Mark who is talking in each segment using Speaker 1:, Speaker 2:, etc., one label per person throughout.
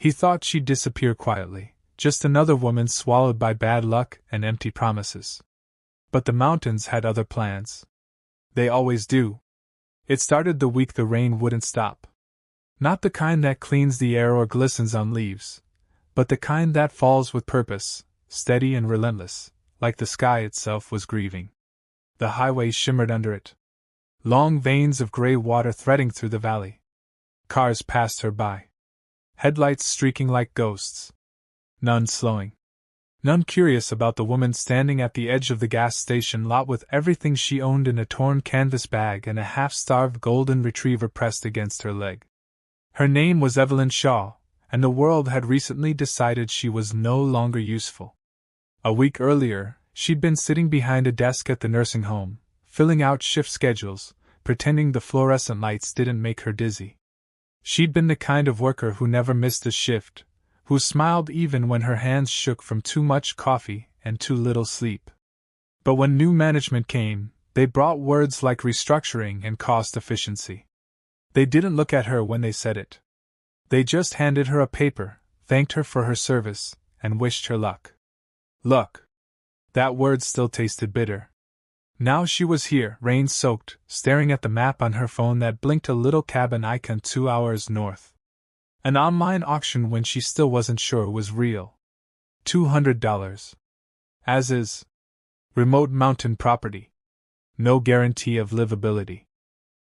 Speaker 1: He thought she'd disappear quietly, just another woman swallowed by bad luck and empty promises. But the mountains had other plans. They always do. It started the week the rain wouldn't stop. Not the kind that cleans the air or glistens on leaves, but the kind that falls with purpose, steady and relentless, like the sky itself was grieving. The highway shimmered under it. Long veins of gray water threading through the valley. Cars passed her by. Headlights streaking like ghosts. None slowing. None curious about the woman standing at the edge of the gas station lot with everything she owned in a torn canvas bag and a half-starved golden retriever pressed against her leg. Her name was Evelyn Shaw, and the world had recently decided she was no longer useful. A week earlier, she'd been sitting behind a desk at the nursing home, filling out shift schedules, pretending the fluorescent lights didn't make her dizzy. She'd been the kind of worker who never missed a shift, who smiled even when her hands shook from too much coffee and too little sleep. But when new management came, they brought words like restructuring and cost efficiency. They didn't look at her when they said it. They just handed her a paper, thanked her for her service, and wished her luck. Luck. That word still tasted bitter. Now she was here, rain-soaked, staring at the map on her phone that blinked a little cabin icon 2 hours north. An online auction when she still wasn't sure was real. $200. As is. Remote mountain property. No guarantee of livability.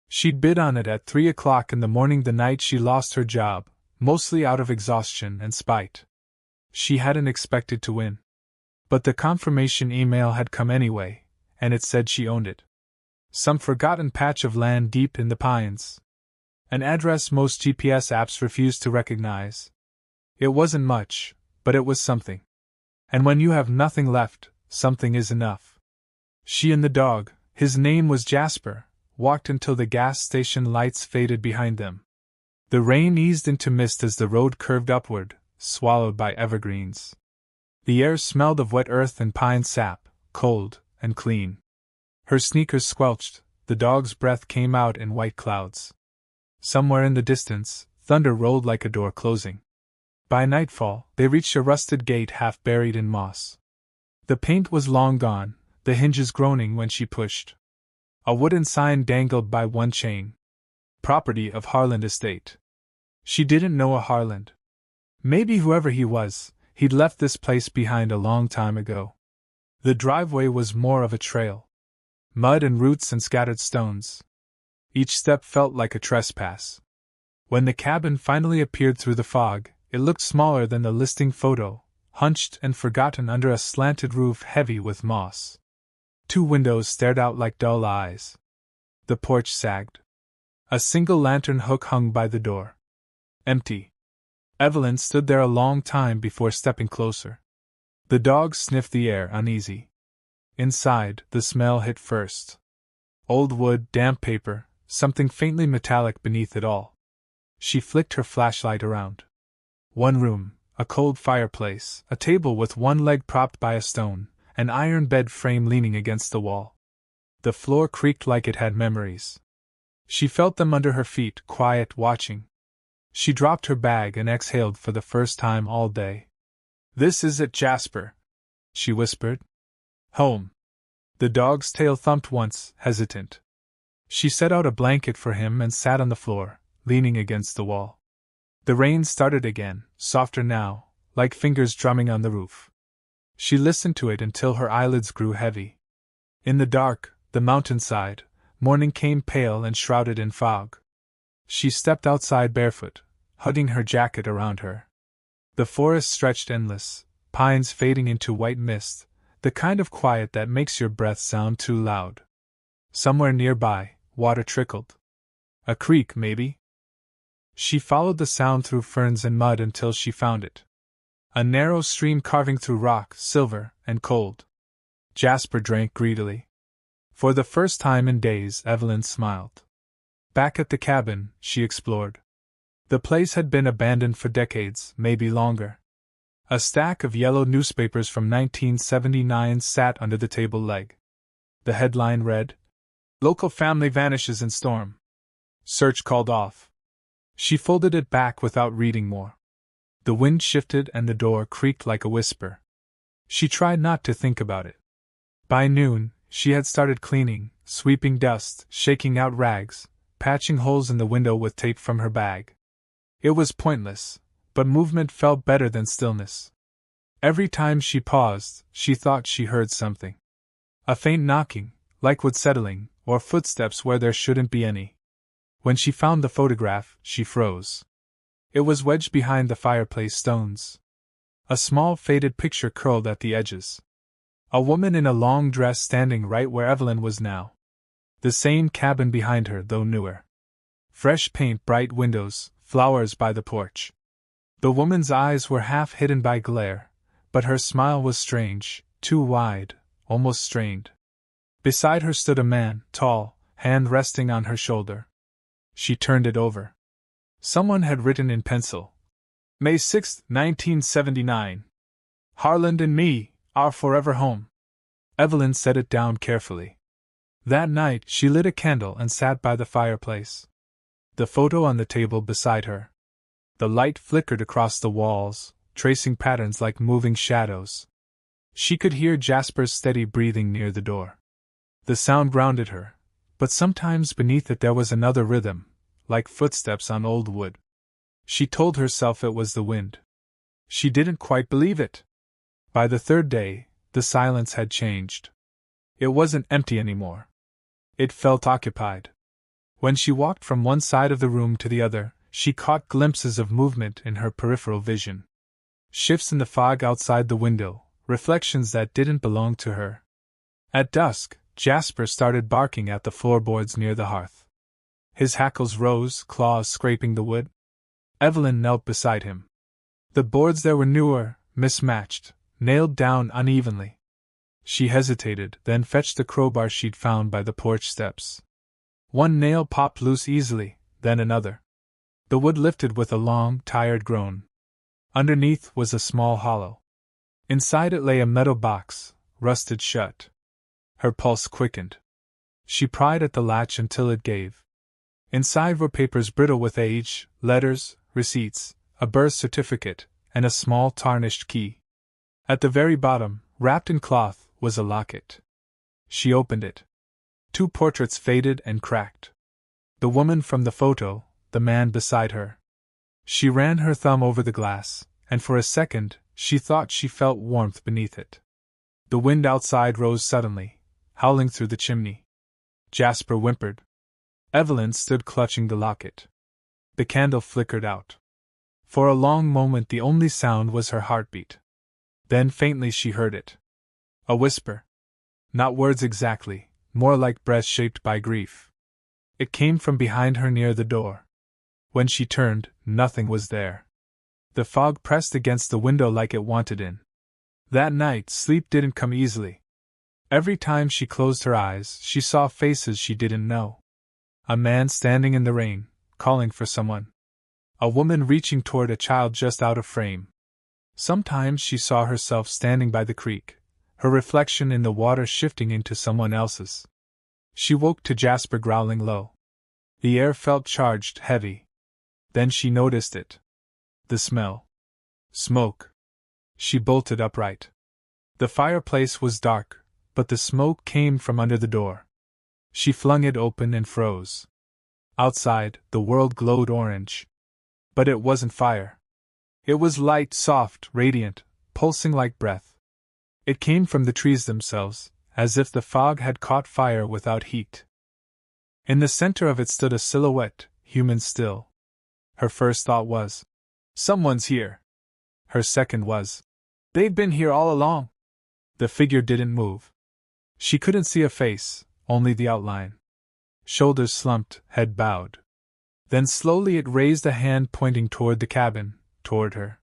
Speaker 1: She'd bid on it at 3 o'clock in the morning the night she lost her job, mostly out of exhaustion and spite. She hadn't expected to win. But the confirmation email had come anyway, and it said she owned it. Some forgotten patch of land deep in the pines. An address most GPS apps refused to recognize. It wasn't much, but it was something. And when you have nothing left, something is enough. She and the dog, his name was Jasper, walked until the gas station lights faded behind them. The rain eased into mist as the road curved upward, swallowed by evergreens. The air smelled of wet earth and pine sap, cold and clean. Her sneakers squelched, the dog's breath came out in white clouds. Somewhere in the distance, thunder rolled like a door closing. By nightfall, they reached a rusted gate half buried in moss. The paint was long gone, the hinges groaning when she pushed. A wooden sign dangled by one chain. Property of Harland Estate. She didn't know a Harland. Maybe whoever he was, he'd left this place behind a long time ago. The driveway was more of a trail. Mud and roots and scattered stones. Each step felt like a trespass. When the cabin finally appeared through the fog, it looked smaller than the listing photo, hunched and forgotten under a slanted roof heavy with moss. 2 windows stared out like dull eyes. The porch sagged. A single lantern hook hung by the door. Empty. Evelyn stood there a long time before stepping closer. The dog sniffed the air, uneasy. Inside, the smell hit first. Old wood, damp paper, something faintly metallic beneath it all. She flicked her flashlight around. One room, a cold fireplace, a table with one leg propped by a stone, an iron bed frame leaning against the wall. The floor creaked like it had memories. She felt them under her feet, quiet, watching. She dropped her bag and exhaled for the first time all day. "This is it, Jasper," she whispered. "Home." The dog's tail thumped once, hesitant. She set out a blanket for him and sat on the floor, leaning against the wall. The rain started again, softer now, like fingers drumming on the roof. She listened to it until her eyelids grew heavy. In the dark, the mountainside, morning came pale and shrouded in fog. She stepped outside barefoot, hugging her jacket around her. The forest stretched endless, pines fading into white mist, the kind of quiet that makes your breath sound too loud. Somewhere nearby, water trickled. A creek, maybe? She followed the sound through ferns and mud until she found it. A narrow stream carving through rock, silver and cold. Jasper drank greedily. For the first time in days, Evelyn smiled. Back at the cabin, she explored. The place had been abandoned for decades, maybe longer. A stack of yellow newspapers from 1979 sat under the table leg. The headline read, "Local family vanishes in storm. Search called off." She folded it back without reading more. The wind shifted and the door creaked like a whisper. She tried not to think about it. By noon, she had started cleaning, sweeping dust, shaking out rags, patching holes in the window with tape from her bag. It was pointless, but movement felt better than stillness. Every time she paused, she thought she heard something. A faint knocking, like wood settling, or footsteps where there shouldn't be any. When she found the photograph, she froze. It was wedged behind the fireplace stones. A small faded picture curled at the edges. A woman in a long dress standing right where Evelyn was now. The same cabin behind her, though newer. Fresh paint, bright windows, flowers by the porch. The woman's eyes were half hidden by glare, but her smile was strange, too wide, almost strained. Beside her stood a man, tall, hand resting on her shoulder. She turned it over. Someone had written in pencil, May 6, 1979. Harland and me, our forever home. Evelyn set it down carefully. That night she lit a candle and sat by the fireplace. The photo on the table beside her. The light flickered across the walls, tracing patterns like moving shadows. She could hear Jasper's steady breathing near the door. The sound grounded her, but sometimes beneath it there was another rhythm, like footsteps on old wood. She told herself it was the wind. She didn't quite believe it. By the third day, the silence had changed. It wasn't empty anymore. It felt occupied. When she walked from one side of the room to the other, she caught glimpses of movement in her peripheral vision. Shifts in the fog outside the window, reflections that didn't belong to her. At dusk, Jasper started barking at the floorboards near the hearth. His hackles rose, claws scraping the wood. Evelyn knelt beside him. The boards there were newer, mismatched, nailed down unevenly. She hesitated, then fetched the crowbar she'd found by the porch steps. One nail popped loose easily, then another. The wood lifted with a long, tired groan. Underneath was a small hollow. Inside it lay a metal box, rusted shut. Her pulse quickened. She pried at the latch until it gave. Inside were papers brittle with age, letters, receipts, a birth certificate, and a small tarnished key. At the very bottom, wrapped in cloth, was a locket. She opened it. 2 portraits faded and cracked. The woman from the photo, the man beside her. She ran her thumb over the glass, and for a second, she thought she felt warmth beneath it. The wind outside rose suddenly, howling through the chimney. Jasper whimpered. Evelyn stood clutching the locket. The candle flickered out. For a long moment the only sound was her heartbeat. Then faintly she heard it. A whisper. Not words exactly, more like breath shaped by grief. It came from behind her near the door. When she turned, nothing was there. The fog pressed against the window like it wanted in. That night sleep didn't come easily. Every time she closed her eyes, she saw faces she didn't know. A man standing in the rain, calling for someone. A woman reaching toward a child just out of frame. Sometimes she saw herself standing by the creek, her reflection in the water shifting into someone else's. She woke to Jasper growling low. The air felt charged, heavy. Then she noticed it. The smell. Smoke. She bolted upright. The fireplace was dark, but the smoke came from under the door. She flung it open and froze. Outside, the world glowed orange. But it wasn't fire. It was light, soft, radiant, pulsing like breath. It came from the trees themselves, as if the fog had caught fire without heat. In the center of it stood a silhouette, human still. Her first thought was, "Someone's here." Her second was, "They've been here all along." The figure didn't move. She couldn't see a face, only the outline. Shoulders slumped, head bowed. Then slowly it raised a hand pointing toward the cabin, toward her.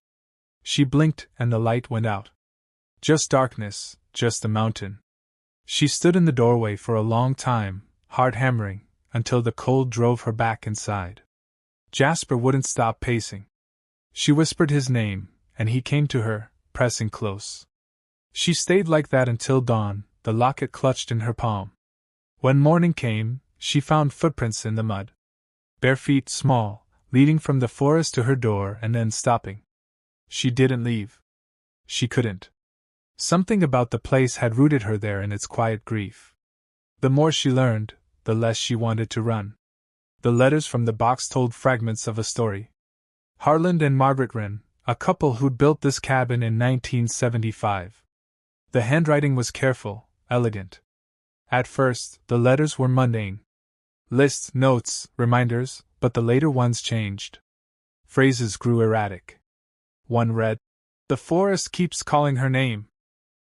Speaker 1: She blinked and the light went out. Just darkness, just the mountain. She stood in the doorway for a long time, heart hammering, until the cold drove her back inside. Jasper wouldn't stop pacing. She whispered his name, and he came to her, pressing close. She stayed like that until dawn, the locket clutched in her palm. When morning came, she found footprints in the mud. Bare feet, small, leading from the forest to her door and then stopping. She didn't leave. She couldn't. Something about the place had rooted her there in its quiet grief. The more she learned, the less she wanted to run. The letters from the box told fragments of a story. Harland and Margaret Wren, a couple who'd built this cabin in 1975. The handwriting was careful, elegant. At first, the letters were mundane. Lists, notes, reminders, but the later ones changed. Phrases grew erratic. One read, "The forest keeps calling her name.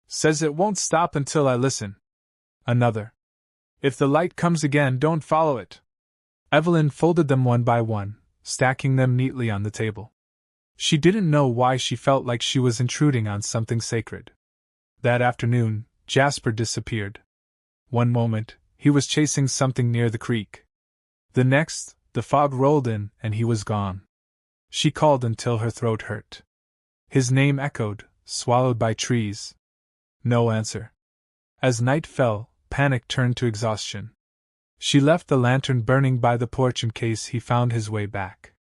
Speaker 1: Says it won't stop until I listen." Another, "If the light comes again, don't follow it." Evelyn folded them one by one, stacking them neatly on the table. She didn't know why she felt like she was intruding on something sacred. That afternoon, Jasper disappeared. One moment, he was chasing something near the creek. The next, the fog rolled in and he was gone. She called until her throat hurt. His name echoed, swallowed by trees. No answer. As night fell, panic turned to exhaustion. She left the lantern burning by the porch in case he found his way back.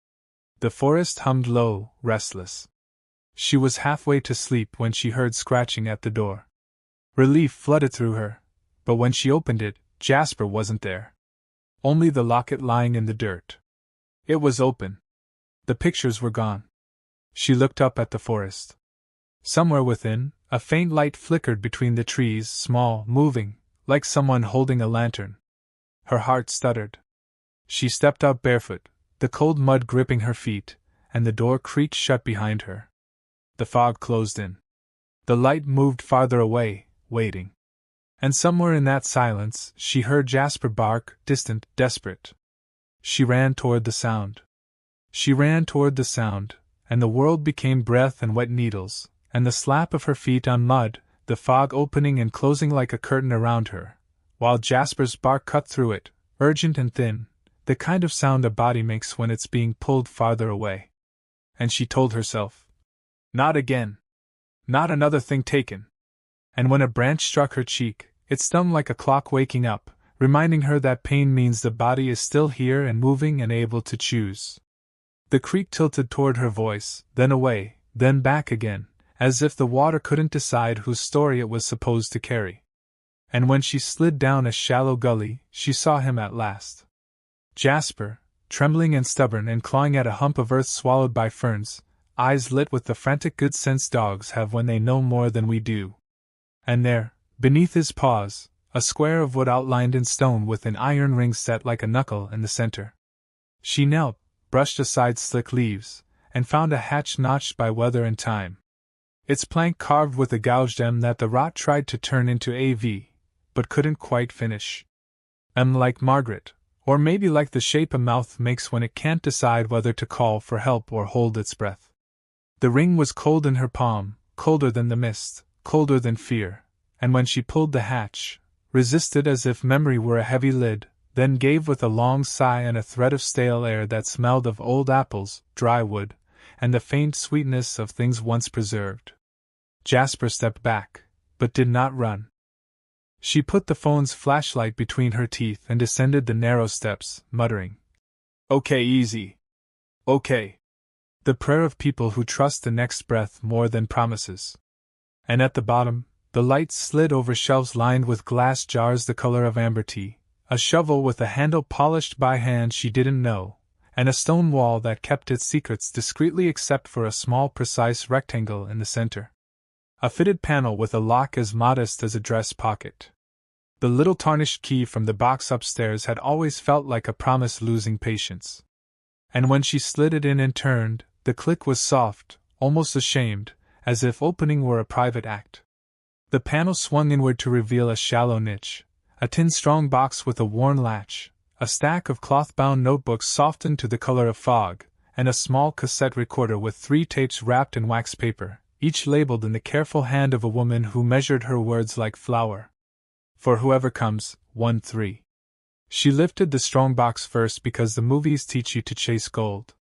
Speaker 1: The forest hummed low, restless. She was halfway to sleep when she heard scratching at the door. Relief flooded through her, but when she opened it, Jasper wasn't there. Only the locket lying in the dirt. It was open. The pictures were gone. She looked up at the forest. Somewhere within, a faint light flickered between the trees, small, moving, like someone holding a lantern. Her heart stuttered. She stepped out barefoot, the cold mud gripping her feet, and the door creaked shut behind her. The fog closed in. The light moved farther away, waiting. And somewhere in that silence, she heard Jasper bark, distant, desperate. She ran toward the sound. She ran toward the sound, and the world became breath and wet needles, and the slap of her feet on mud, the fog opening and closing like a curtain around her, while Jasper's bark cut through it, urgent and thin, the kind of sound a body makes when it's being pulled farther away. And she told herself, "Not again. Not another thing taken." And when a branch struck her cheek, it stung like a clock waking up, reminding her that pain means the body is still here and moving and able to choose. The creek tilted toward her voice, then away, then back again, as if the water couldn't decide whose story it was supposed to carry. And when she slid down a shallow gully, she saw him at last. Jasper, trembling and stubborn and clawing at a hump of earth swallowed by ferns, eyes lit with the frantic good sense dogs have when they know more than we do. And there, beneath his paws, a square of wood outlined in stone with an iron ring set like a knuckle in the center. She knelt, brushed aside slick leaves, and found a hatch notched by weather and time. Its plank carved with a gouged M that the rot tried to turn into a V, but couldn't quite finish. M like Margaret, or maybe like the shape a mouth makes when it can't decide whether to call for help or hold its breath. The ring was cold in her palm, colder than the mist, colder than fear, and when she pulled the hatch, resisted as if memory were a heavy lid, then gave with a long sigh and a thread of stale air that smelled of old apples, dry wood, and the faint sweetness of things once preserved. Jasper stepped back, but did not run. She put the phone's flashlight between her teeth and descended the narrow steps, muttering, "Okay, easy. Okay." The prayer of people who trust the next breath more than promises. And at the bottom, the light slid over shelves lined with glass jars the color of amber tea, a shovel with a handle polished by hand she didn't know, and a stone wall that kept its secrets discreetly except for a small precise rectangle in the center. A fitted panel with a lock as modest as a dress pocket. The little tarnished key from the box upstairs had always felt like a promise losing patience. And when she slid it in and turned, the click was soft, almost ashamed, as if opening were a private act. The panel swung inward to reveal a shallow niche, a tin strong box with a worn latch, a stack of cloth-bound notebooks softened to the color of fog, and a small cassette recorder with 3 tapes wrapped in wax paper, each labeled in the careful hand of a woman who measured her words like flour. For whoever comes, 1-3. She lifted the strong box first because the movies teach you to chase gold.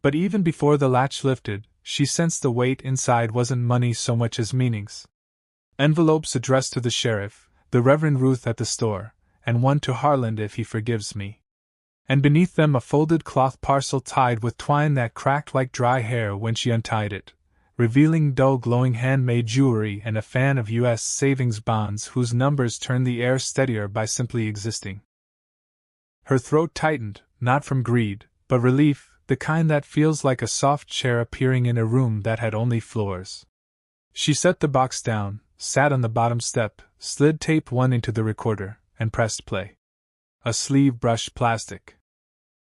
Speaker 1: But even before the latch lifted, she sensed the weight inside wasn't money so much as meanings. Envelopes addressed to the sheriff, the Reverend Ruth at the store, and one to Harland if he forgives me. And beneath them a folded cloth parcel tied with twine that cracked like dry hair when she untied it, revealing dull glowing handmade jewelry and a fan of U.S. savings bonds whose numbers turned the air steadier by simply existing. Her throat tightened, not from greed, but relief, the kind that feels like a soft chair appearing in a room that had only floors. She set the box down, sat on the bottom step, slid tape 1 into the recorder, and pressed play. A sleeve brushed plastic.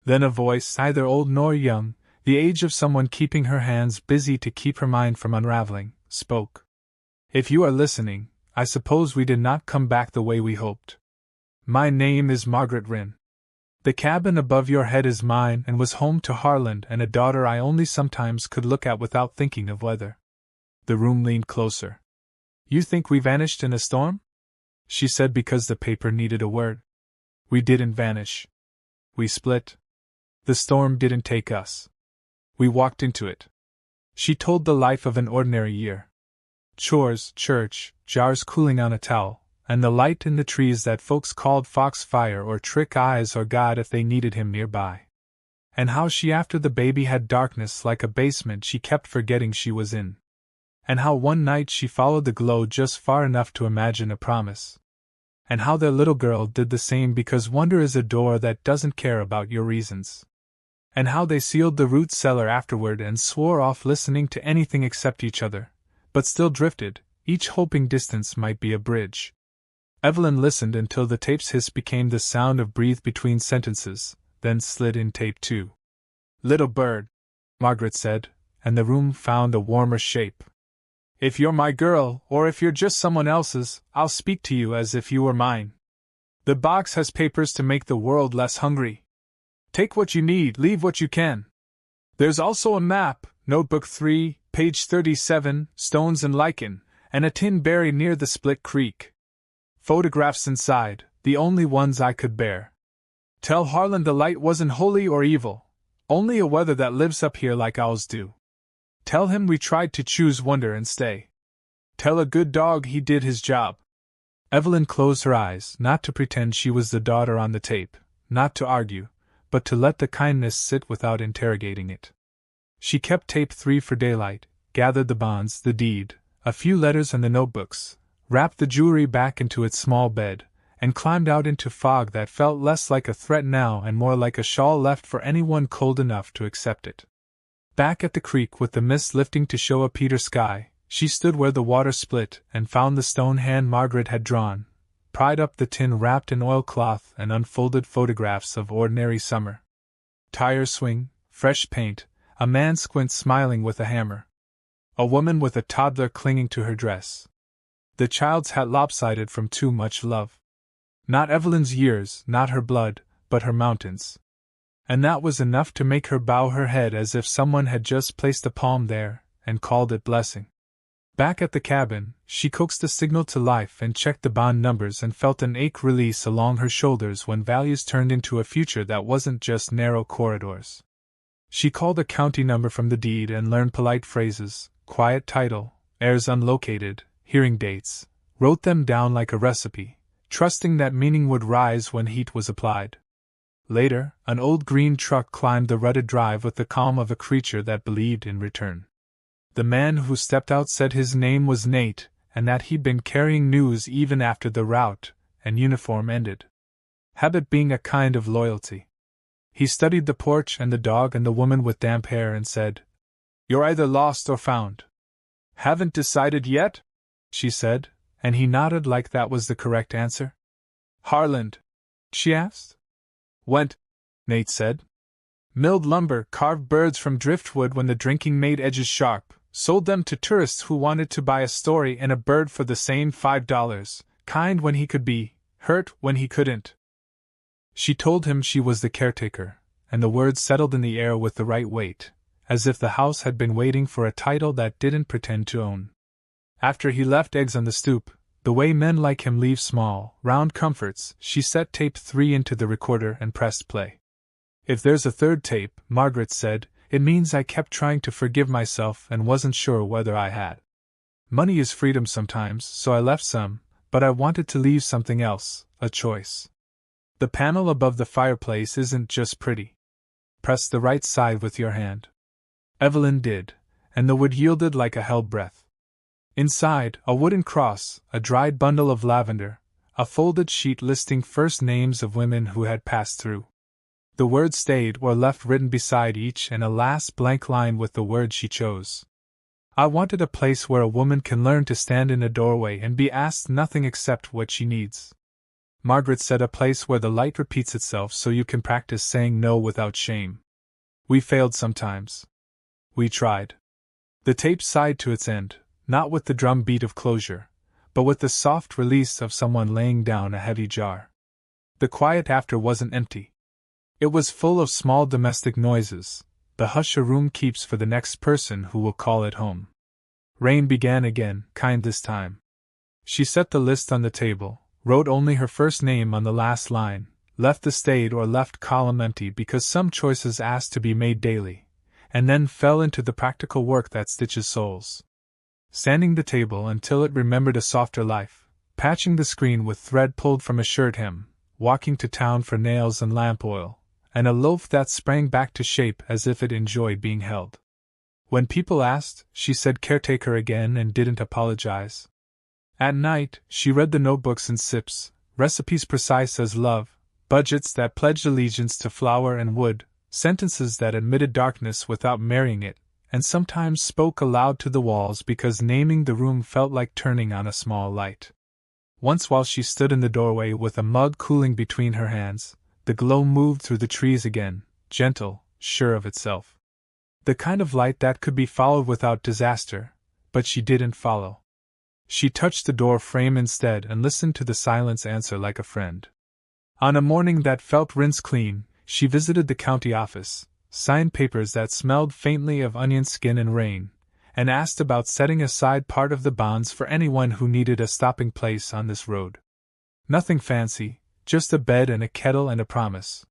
Speaker 1: Then a voice, neither old nor young, the age of someone keeping her hands busy to keep her mind from unraveling, spoke. If you are listening, I suppose we did not come back the way we hoped. My name is Margaret Rynn. The cabin above your head is mine and was home to Harland and a daughter I only sometimes could look at without thinking of weather. The room leaned closer. You think we vanished in a storm? She said because the paper needed a word. We didn't vanish. We split. The storm didn't take us. We walked into it. She told the life of an ordinary year. Chores, church, jars cooling on a towel, and the light in the trees that folks called foxfire or trick eyes or God if they needed him nearby. And how she after the baby had darkness like a basement she kept forgetting she was in. And how one night she followed the glow just far enough to imagine a promise. And how their little girl did the same because wonder is a door that doesn't care about your reasons. And how they sealed the root cellar afterward and swore off listening to anything except each other, but still drifted, each hoping distance might be a bridge. Evelyn listened until the tape's hiss became the sound of breathe between sentences, then slid in tape 2. Little bird, Margaret said, and the room found a warmer shape. If you're my girl, or if you're just someone else's, I'll speak to you as if you were mine. The box has papers to make the world less hungry. Take what you need, leave what you can. There's also a map, notebook 3, page 37, stones and lichen, and a tin buried near the split creek. Photographs inside, the only ones I could bear. Tell Harlan the light wasn't holy or evil, only a weather that lives up here like owls do. Tell him we tried to choose wonder and stay. Tell a good dog he did his job. Evelyn closed her eyes, not to pretend she was the daughter on the tape, not to argue, but to let the kindness sit without interrogating it. She kept tape 3 for daylight, gathered the bonds, the deed, a few letters and the notebooks, wrapped the jewelry back into its small bed, and climbed out into fog that felt less like a threat now and more like a shawl left for anyone cold enough to accept it. Back at the creek with the mist lifting to show a Peter sky, she stood where the water split and found the stone hand Margaret had drawn, pried up the tin wrapped in oilcloth and unfolded photographs of ordinary summer. Tire swing, fresh paint, a man squint smiling with a hammer. A woman with a toddler clinging to her dress. The child's hat lopsided from too much love. Not Evelyn's years, not her blood, but her mountains. And that was enough to make her bow her head as if someone had just placed a palm there, and called it blessing. Back at the cabin, she coaxed the signal to life and checked the bond numbers and felt an ache release along her shoulders when values turned into a future that wasn't just narrow corridors. She called a county number from the deed and learned polite phrases, quiet title, heirs unlocated, hearing dates, wrote them down like a recipe, trusting that meaning would rise when heat was applied. Later, an old green truck climbed the rutted drive with the calm of a creature that believed in return. The man who stepped out said his name was Nate, and that he'd been carrying news even after the route and uniform ended. Habit being a kind of loyalty. He studied the porch and the dog and the woman with damp hair and said, "You're either lost or found." "Haven't decided yet?" she said, and he nodded like that was the correct answer. "Harland?" she asked. "Went," Nate said. "Milled lumber, carved birds from driftwood when the drinking made edges sharp, sold them to tourists who wanted to buy a story and a bird for the same $5, kind when he could be, hurt when he couldn't." She told him she was the caretaker, and the words settled in the air with the right weight, as if the house had been waiting for a title that didn't pretend to own. After he left eggs on the stoop, the way men like him leave small, round comforts, she set tape 3 into the recorder and pressed play. "If there's a third tape," Margaret said, "it means I kept trying to forgive myself and wasn't sure whether I had. Money is freedom sometimes, so I left some, but I wanted to leave something else, a choice. The panel above the fireplace isn't just pretty. Press the right side with your hand." Evelyn did, and the wood yielded like a held breath. Inside, a wooden cross, a dried bundle of lavender, a folded sheet listing first names of women who had passed through. The words stayed or left written beside each, and a last blank line with the word she chose. I wanted a place where a woman can learn to stand in a doorway and be asked nothing except what she needs. Margaret said a place where the light repeats itself so you can practice saying no without shame. We failed sometimes. We tried. The tape sighed to its end, not with the drum beat of closure, but with the soft release of someone laying down a heavy jar. The quiet after wasn't empty. It was full of small domestic noises, the hush a room keeps for the next person who will call it home. Rain began again, kind this time. She set the list on the table, wrote only her first name on the last line, left the stayed or left column empty because some choices asked to be made daily, and then fell into the practical work that stitches souls. Sanding the table until it remembered a softer life, patching the screen with thread pulled from a shirt hem, walking to town for nails and lamp oil, and a loaf that sprang back to shape as if it enjoyed being held. When people asked, she said caretaker again and didn't apologize. At night, she read the notebooks in sips, recipes precise as love, budgets that pledged allegiance to flour and wood, sentences that admitted darkness without marrying it, and sometimes spoke aloud to the walls because naming the room felt like turning on a small light. Once while she stood in the doorway with a mug cooling between her hands, the glow moved through the trees again, gentle, sure of itself. The kind of light that could be followed without disaster, but she didn't follow. She touched the door frame instead and listened to the silence answer like a friend. On a morning that felt rinse clean, she visited the county office, signed papers that smelled faintly of onion skin and rain, and asked about setting aside part of the bonds for anyone who needed a stopping place on this road. Nothing fancy, just a bed and a kettle and a promise.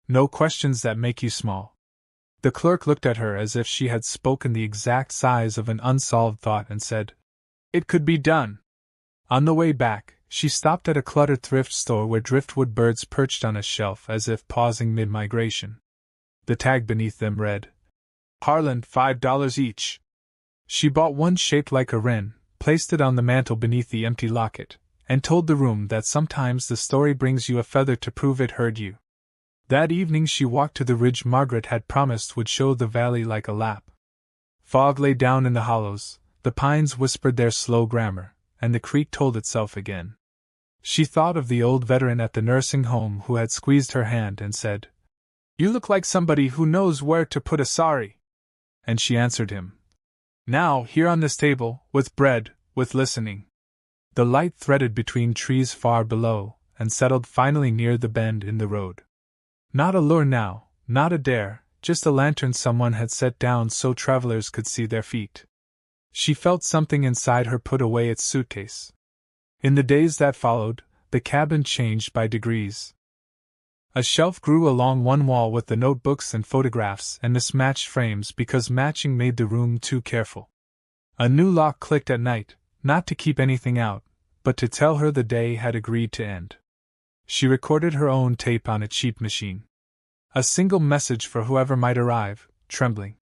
Speaker 1: No questions that make you small. The clerk looked at her as if she had spoken the exact size of an unsolved thought and said, "It could be done." On the way back, she stopped at a cluttered thrift store where driftwood birds perched on a shelf as if pausing mid-migration. The tag beneath them read, "Harland, $5 each." She bought one shaped like a wren, placed it on the mantel beneath the empty locket, and told the room that sometimes the story brings you a feather to prove it heard you. That evening she walked to the ridge Margaret had promised would show the valley like a lap. Fog lay down in the hollows, the pines whispered their slow grammar, and the creek told itself again. She thought of the old veteran at the nursing home who had squeezed her hand and said, "You look like somebody who knows where to put a sorry." And she answered him, "Now, here on this table, with bread, with listening." The light threaded between trees far below, and settled finally near the bend in the road. Not a lure now, not a dare, just a lantern someone had set down so travelers could see their feet. She felt something inside her put away its suitcase. In the days that followed, the cabin changed by degrees. A shelf grew along one wall with the notebooks and photographs and mismatched frames because matching made the room too careful. A new lock clicked at night, not to keep anything out, but to tell her the day had agreed to end. She recorded her own tape on a cheap machine. A single message for whoever might arrive, trembling.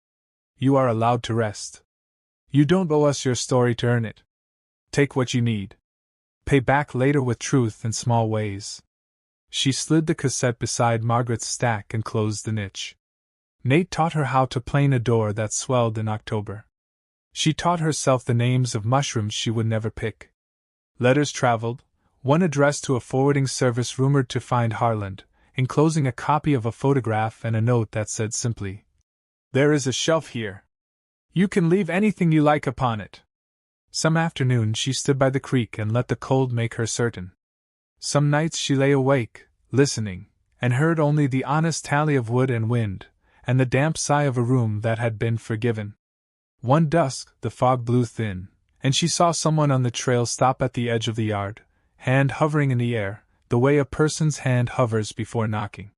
Speaker 1: "You are allowed to rest. You don't owe us your story to earn it. Take what you need. Pay back later with truth in small ways." She slid the cassette beside Margaret's stack and closed the niche. Nate taught her how to plane a door that swelled in October. She taught herself the names of mushrooms she would never pick. Letters traveled, one addressed to a forwarding service rumored to find Harland, enclosing a copy of a photograph and a note that said simply, "There is a shelf here. You can leave anything you like upon it." Some afternoon she stood by the creek and let the cold make her certain. Some nights she lay awake, listening, and heard only the honest tally of wood and wind, and the damp sigh of a room that had been forgiven. One dusk, the fog blew thin, and she saw someone on the trail stop at the edge of the yard, hand hovering in the air, the way a person's hand hovers before knocking.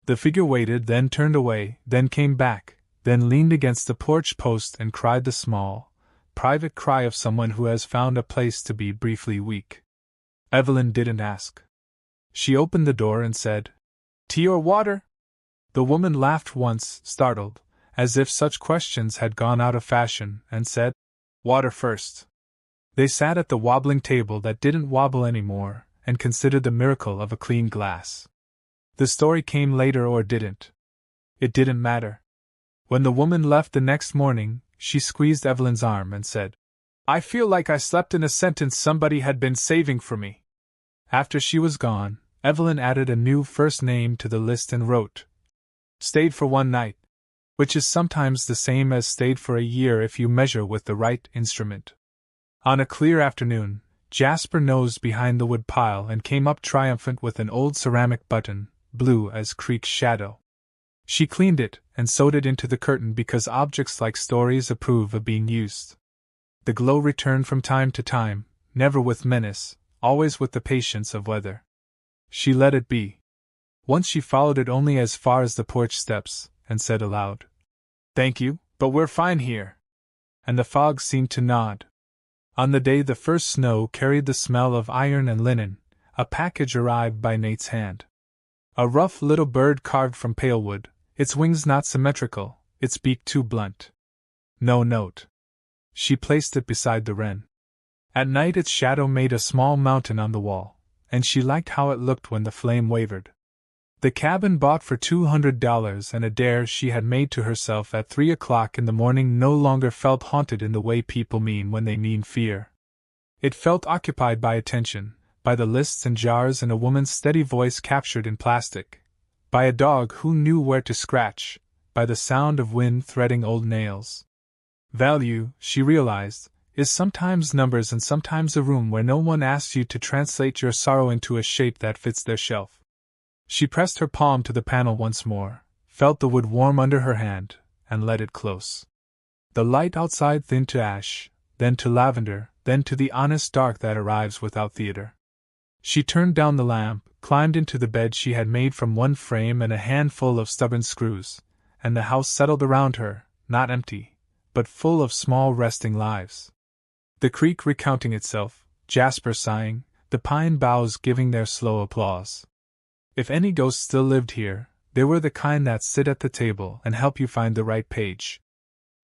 Speaker 1: The figure waited, then turned away, then came back, then leaned against the porch post and cried the small, private cry of someone who has found a place to be briefly weak. Evelyn didn't ask. She opened the door and said, "Tea or water?" The woman laughed once, startled, as if such questions had gone out of fashion, and said, "Water first." They sat at the wobbling table that didn't wobble anymore, and considered the miracle of a clean glass. The story came later or didn't. It didn't matter. When the woman left the next morning, she squeezed Evelyn's arm and said, "I feel like I slept in a sentence somebody had been saving for me." After she was gone, Evelyn added a new first name to the list and wrote, "Stayed for one night," which is sometimes the same as stayed for a year if you measure with the right instrument. On a clear afternoon, Jasper nosed behind the wood pile and came up triumphant with an old ceramic button, blue as Creek's shadow. She cleaned it and sewed it into the curtain because objects like stories approve of being used. The glow returned from time to time, never with menace, always with the patience of weather. She let it be. Once she followed it only as far as the porch steps, and said aloud, "Thank you, but we're fine here." And the fog seemed to nod. On the day the first snow carried the smell of iron and linen, a package arrived by Nate's hand. A rough little bird carved from pale wood, its wings not symmetrical, its beak too blunt. No note. She placed it beside the wren. At night its shadow made a small mountain on the wall, and she liked how it looked when the flame wavered. The cabin bought for $200 and a dare she had made to herself at 3 o'clock in the morning no longer felt haunted in the way people mean when they mean fear. It felt occupied by attention, by the lists and jars and a woman's steady voice captured in plastic, by a dog who knew where to scratch, by the sound of wind threading old nails. Value, she realized, is sometimes numbers and sometimes a room where no one asks you to translate your sorrow into a shape that fits their shelf. She pressed her palm to the panel once more, felt the wood warm under her hand, and let it close. The light outside thinned to ash, then to lavender, then to the honest dark that arrives without theater. She turned down the lamp, climbed into the bed she had made from one frame and a handful of stubborn screws, and the house settled around her, not empty, but full of small resting lives. The creek recounting itself, Jasper sighing, the pine boughs giving their slow applause. If any ghosts still lived here, they were the kind that sit at the table and help you find the right page.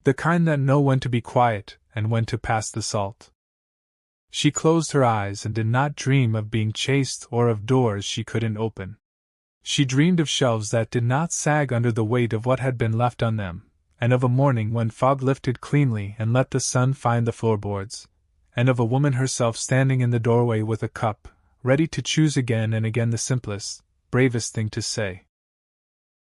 Speaker 1: The kind that know when to be quiet and when to pass the salt. She closed her eyes and did not dream of being chased or of doors she couldn't open. She dreamed of shelves that did not sag under the weight of what had been left on them, and of a morning when fog lifted cleanly and let the sun find the floorboards, and of a woman herself standing in the doorway with a cup, ready to choose again and again the simplest, bravest thing to say.